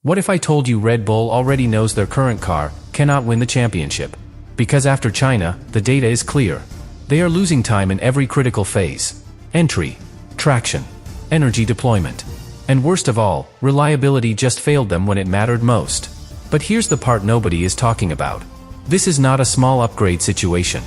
What if I told you Red Bull already knows their current car cannot win the championship? Because after China, the data is clear. They are losing time in every critical phase. Entry, traction, energy deployment. And worst of all, reliability just failed them when it mattered most. But here's the part nobody is talking about. This is not a small upgrade situation.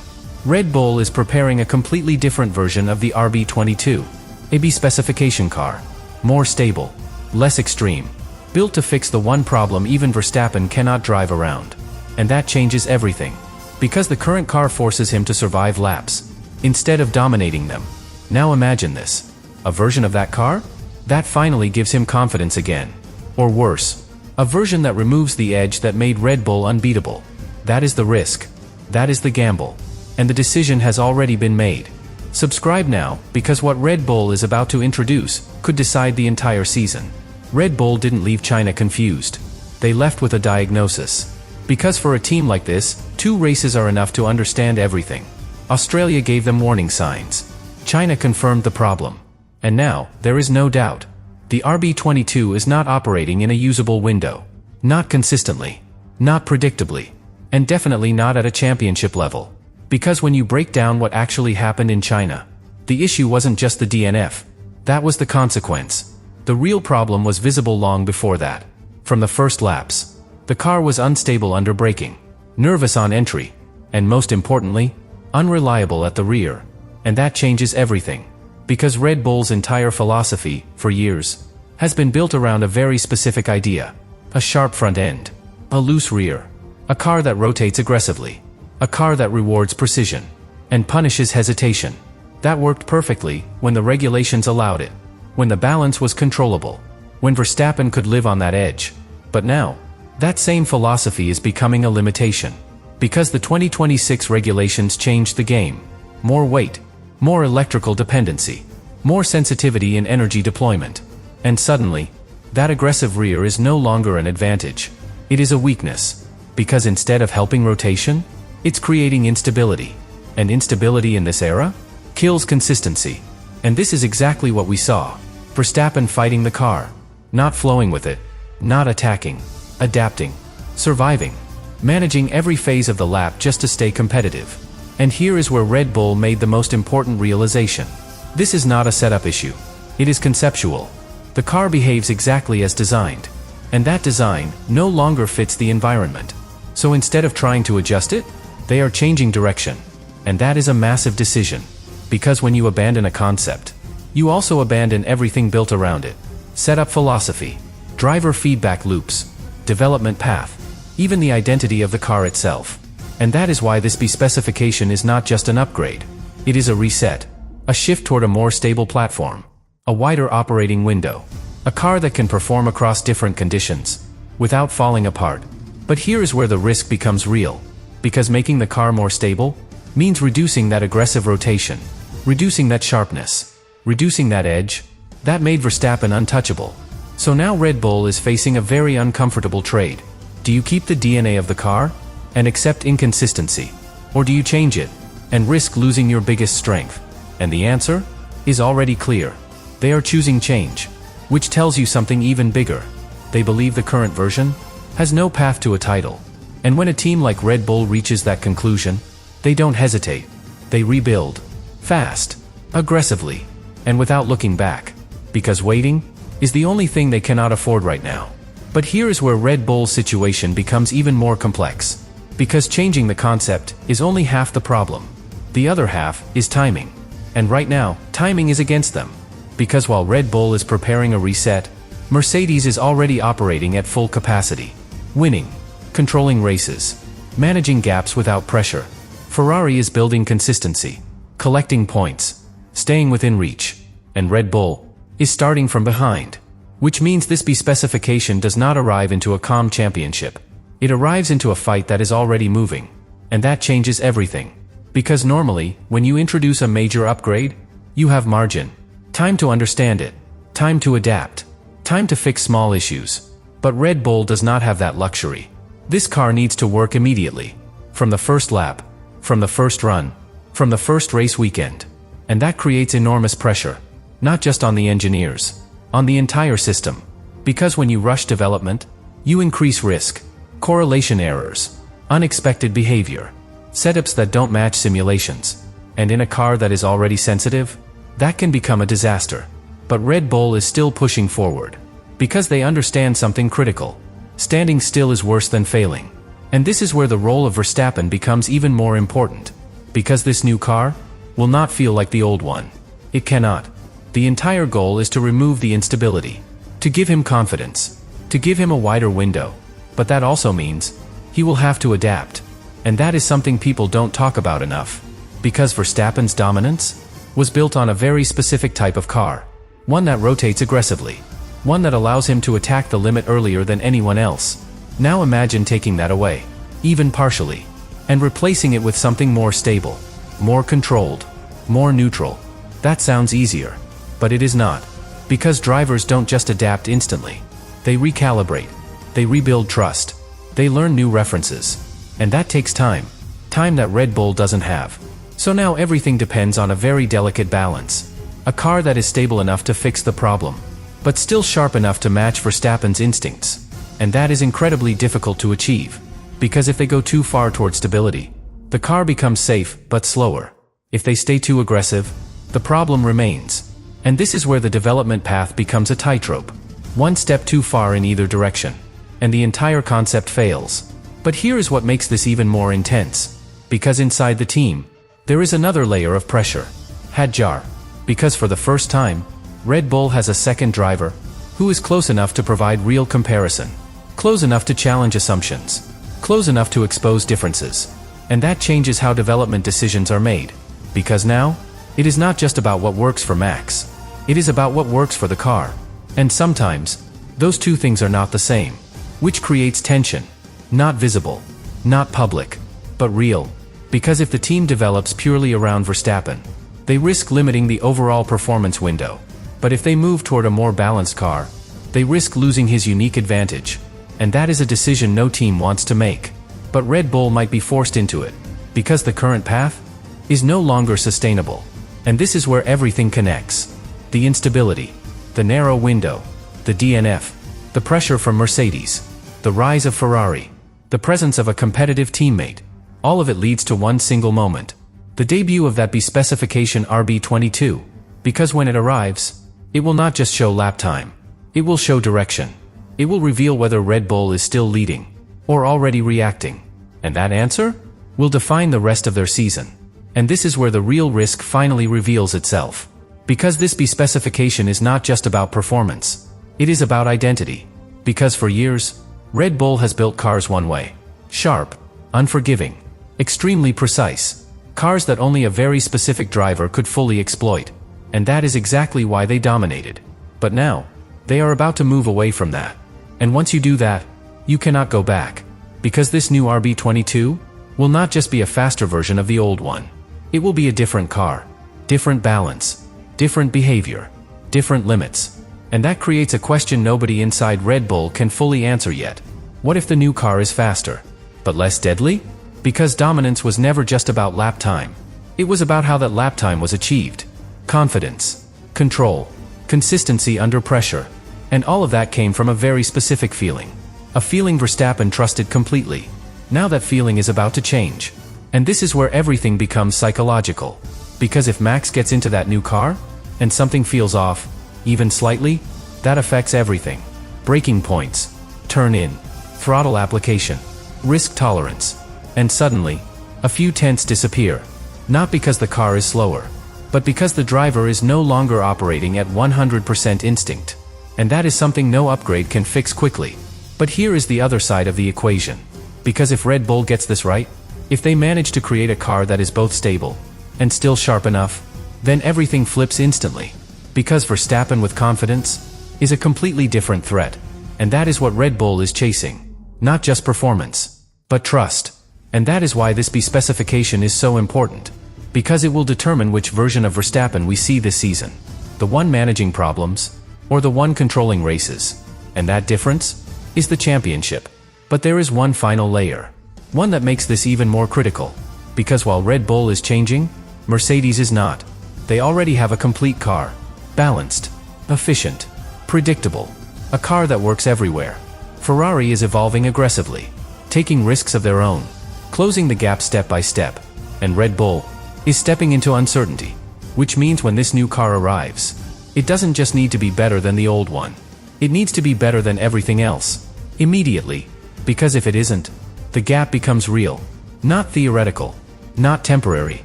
Red Bull is preparing a completely different version of the RB22, a B-specification car. More stable, less extreme. Built to fix the one problem even Verstappen cannot drive around. And that changes everything. Because the current car forces him to survive laps, instead of dominating them. Now imagine this. A version of that car? That finally gives him confidence again. Or worse, a version that removes the edge that made Red Bull unbeatable. That is the risk. That is the gamble. And the decision has already been made. Subscribe now, because what Red Bull is about to introduce could decide the entire season. Red Bull didn't leave China confused. They left with a diagnosis. Because for a team like this, 2 races are enough to understand everything. Australia gave them warning signs. China confirmed the problem. And now, there is no doubt. The RB22 is not operating in a usable window. Not consistently. Not predictably. And definitely not at a championship level. Because when you break down what actually happened in China, the issue wasn't just the DNF. That was the consequence. The real problem was visible long before that. From the first laps, the car was unstable under braking, nervous on entry, and most importantly, unreliable at the rear. And that changes everything. Because Red Bull's entire philosophy, for years, has been built around a very specific idea. A sharp front end. A loose rear. A car that rotates aggressively. A car that rewards precision. And punishes hesitation. That worked perfectly when the regulations allowed it. When the balance was controllable. When Verstappen could live on that edge. But now, that same philosophy is becoming a limitation. Because the 2026 regulations changed the game. More weight. More electrical dependency. More sensitivity in energy deployment. And suddenly, that aggressive rear is no longer an advantage. It is a weakness. Because instead of helping rotation, it's creating instability. And instability in this era kills consistency. And this is exactly what we saw. Verstappen fighting the car. Not flowing with it. Not attacking. Adapting. Surviving. Managing every phase of the lap just to stay competitive. And here is where Red Bull made the most important realization. This is not a setup issue. It is conceptual. The car behaves exactly as designed. And that design no longer fits the environment. So instead of trying to adjust it, they are changing direction. And that is a massive decision. Because when you abandon a concept, you also abandon everything built around it. Setup philosophy, driver feedback loops, development path, even the identity of the car itself. And that is why this B-specification is not just an upgrade. It is a reset. A shift toward a more stable platform. A wider operating window. A car that can perform across different conditions, without falling apart. But here is where the risk becomes real. Because making the car more stable means reducing that aggressive rotation. Reducing that sharpness. Reducing that edge. That made Verstappen untouchable. So now Red Bull is facing a very uncomfortable trade. Do you keep the DNA of the car and accept inconsistency? Or do you change it and risk losing your biggest strength? And the answer is already clear. They are choosing change. Which tells you something even bigger. They believe the current version has no path to a title. And when a team like Red Bull reaches that conclusion, they don't hesitate. They rebuild. Fast. Aggressively. And without looking back. Because waiting is the only thing they cannot afford right now. But here is where Red Bull's situation becomes even more complex. Because changing the concept is only half the problem. The other half is timing. And right now, timing is against them. Because while Red Bull is preparing a reset, Mercedes is already operating at full capacity. Winning. Controlling races. Managing gaps without pressure. Ferrari is building consistency. Collecting points. Staying within reach. And Red Bull is starting from behind. Which means this B-specification does not arrive into a calm championship. It arrives into a fight that is already moving. And that changes everything. Because normally, when you introduce a major upgrade, you have margin. Time to understand it. Time to adapt. Time to fix small issues. But Red Bull does not have that luxury. This car needs to work immediately. From the first lap. From the first run. From the first race weekend. And that creates enormous pressure. Not just on the engineers. On the entire system. Because when you rush development, you increase risk, correlation errors, unexpected behavior, setups that don't match simulations. And in a car that is already sensitive, that can become a disaster. But Red Bull is still pushing forward, because they understand something critical. Standing still is worse than failing. And this is where the role of Verstappen becomes even more important. Because this new car will not feel like the old one. It cannot. The entire goal is to remove the instability, to give him confidence, to give him a wider window. But that also means he will have to adapt. And that is something people don't talk about enough. Because Verstappen's dominance was built on a very specific type of car. One that rotates aggressively. One that allows him to attack the limit earlier than anyone else. Now imagine taking that away, even partially, and replacing it with something more stable, more controlled, more neutral. That sounds easier. But it is not. Because drivers don't just adapt instantly. They recalibrate. They rebuild trust. They learn new references. And that takes time. Time that Red Bull doesn't have. So now everything depends on a very delicate balance. A car that is stable enough to fix the problem, but still sharp enough to match Verstappen's instincts. And that is incredibly difficult to achieve. Because if they go too far toward stability, the car becomes safe, but slower. If they stay too aggressive, the problem remains. And this is where the development path becomes a tightrope. One step too far in either direction, and the entire concept fails. But here is what makes this even more intense. Because inside the team, there is another layer of pressure. Hadjar. Because for the first time, Red Bull has a second driver, who is close enough to provide real comparison. Close enough to challenge assumptions. Close enough to expose differences. And that changes how development decisions are made. Because now, it is not just about what works for Max. It is about what works for the car. And sometimes, those two things are not the same. Which creates tension. Not visible. Not public. But real. Because if the team develops purely around Verstappen, they risk limiting the overall performance window. But if they move toward a more balanced car, they risk losing his unique advantage. And that is a decision no team wants to make. But Red Bull might be forced into it, because the current path is no longer sustainable. And this is where everything connects. The instability, the narrow window, the DNF, the pressure from Mercedes, the rise of Ferrari, the presence of a competitive teammate. All of it leads to one single moment. The debut of that B-specification RB22. Because when it arrives, it will not just show lap time. It will show direction. It will reveal whether Red Bull is still leading, or already reacting. And that answer will define the rest of their season. And this is where the real risk finally reveals itself. Because this B-specification is not just about performance. It is about identity. Because for years, Red Bull has built cars one way. Sharp, unforgiving, extremely precise. Cars that only a very specific driver could fully exploit. And that is exactly why they dominated. But now, they are about to move away from that. And once you do that, you cannot go back. Because this new RB22 will not just be a faster version of the old one. It will be a different car. Different balance. Different behavior. Different limits. And that creates a question nobody inside Red Bull can fully answer yet. What if the new car is faster, but less deadly? Because dominance was never just about lap time. It was about how that lap time was achieved. Confidence, control, consistency under pressure. And all of that came from a very specific feeling. A feeling Verstappen trusted completely. Now that feeling is about to change. And this is where everything becomes psychological. Because if Max gets into that new car, and something feels off, even slightly, that affects everything. Braking points, turn-in, throttle application, risk tolerance. And suddenly, a few tenths disappear. Not because the car is slower, but because the driver is no longer operating at 100% instinct. And that is something no upgrade can fix quickly. But here is the other side of the equation. Because if Red Bull gets this right, if they manage to create a car that is both stable and still sharp enough, then everything flips instantly. Because Verstappen with confidence is a completely different threat. And that is what Red Bull is chasing. Not just performance, but trust. And that is why this B-specification is so important. Because it will determine which version of Verstappen we see this season. The one managing problems, or the one controlling races. And that difference is the championship. But there is one final layer. One that makes this even more critical. Because while Red Bull is changing, Mercedes is not. They already have a complete car. Balanced, efficient, predictable. A car that works everywhere. Ferrari is evolving aggressively, taking risks of their own, closing the gap step by step, and Red Bull is stepping into uncertainty, which means when this new car arrives, it doesn't just need to be better than the old one. It needs to be better than everything else, immediately, because if it isn't, the gap becomes real, not theoretical, not temporary,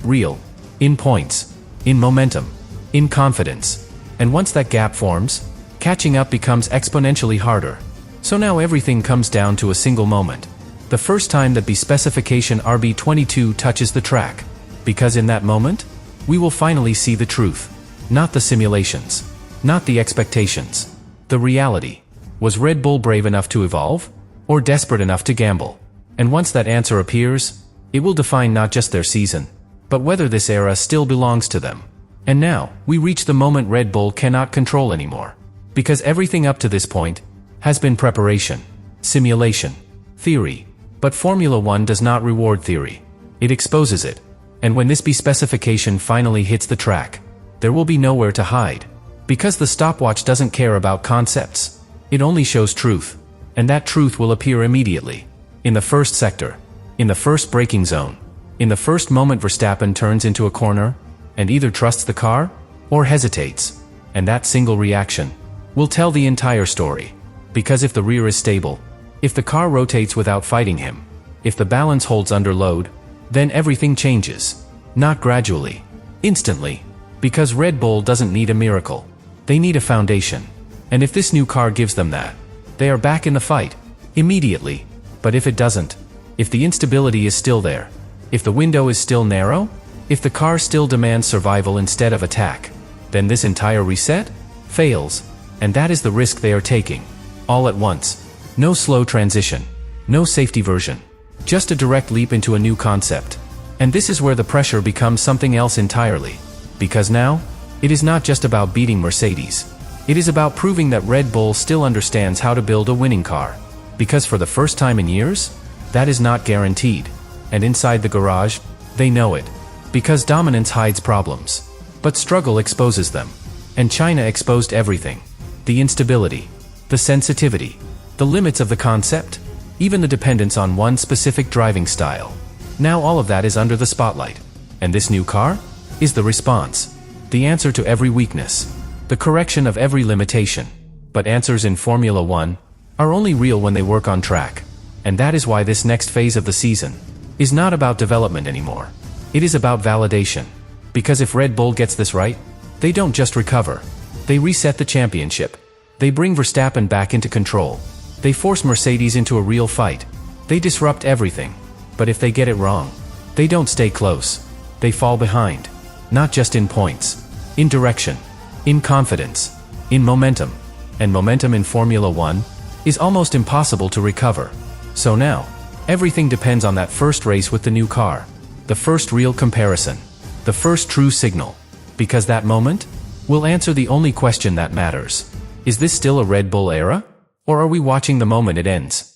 real, in points, in momentum, in confidence. And once that gap forms, catching up becomes exponentially harder. So now everything comes down to a single moment. The first time that B-Specification RB22 touches the track. Because in that moment, we will finally see the truth. Not the simulations. Not the expectations. The reality. Was Red Bull brave enough to evolve? Or desperate enough to gamble? And once that answer appears, it will define not just their season, but whether this era still belongs to them. And now, we reach the moment Red Bull cannot control anymore. Because everything up to this point has been preparation, simulation, theory. But Formula One does not reward theory. It exposes it. And when this B-Specification finally hits the track, there will be nowhere to hide. Because the stopwatch doesn't care about concepts. It only shows truth. And that truth will appear immediately. In the first sector. In the first braking zone. In the first moment Verstappen turns into a corner, and either trusts the car, or hesitates. And that single reaction will tell the entire story. Because if the rear is stable, if the car rotates without fighting him, if the balance holds under load, then everything changes. Not gradually. Instantly. Because Red Bull doesn't need a miracle. They need a foundation. And if this new car gives them that, they are back in the fight. Immediately. But if it doesn't, if the instability is still there, if the window is still narrow, if the car still demands survival instead of attack, then this entire reset fails. And that is the risk they are taking. All at once. No slow transition. No safety version. Just a direct leap into a new concept. And this is where the pressure becomes something else entirely. Because now, it is not just about beating Mercedes. It is about proving that Red Bull still understands how to build a winning car. Because for the first time in years, that is not guaranteed. And inside the garage, they know it. Because dominance hides problems. But struggle exposes them. And China exposed everything. The instability. The sensitivity. The limits of the concept. Even the dependence on one specific driving style. Now all of that is under the spotlight. And this new car is the response. The answer to every weakness. The correction of every limitation. But answers in Formula One are only real when they work on track. And that is why this next phase of the season is not about development anymore. It is about validation. Because if Red Bull gets this right, they don't just recover. They reset the championship. They bring Verstappen back into control. They force Mercedes into a real fight. They disrupt everything. But if they get it wrong, they don't stay close. They fall behind. Not just in points. In direction. In confidence. In momentum. And momentum in Formula One is almost impossible to recover. So now, everything depends on that first race with the new car. The first real comparison. The first true signal. Because that moment will answer the only question that matters. Is this still a Red Bull era? Or are we watching the moment it ends?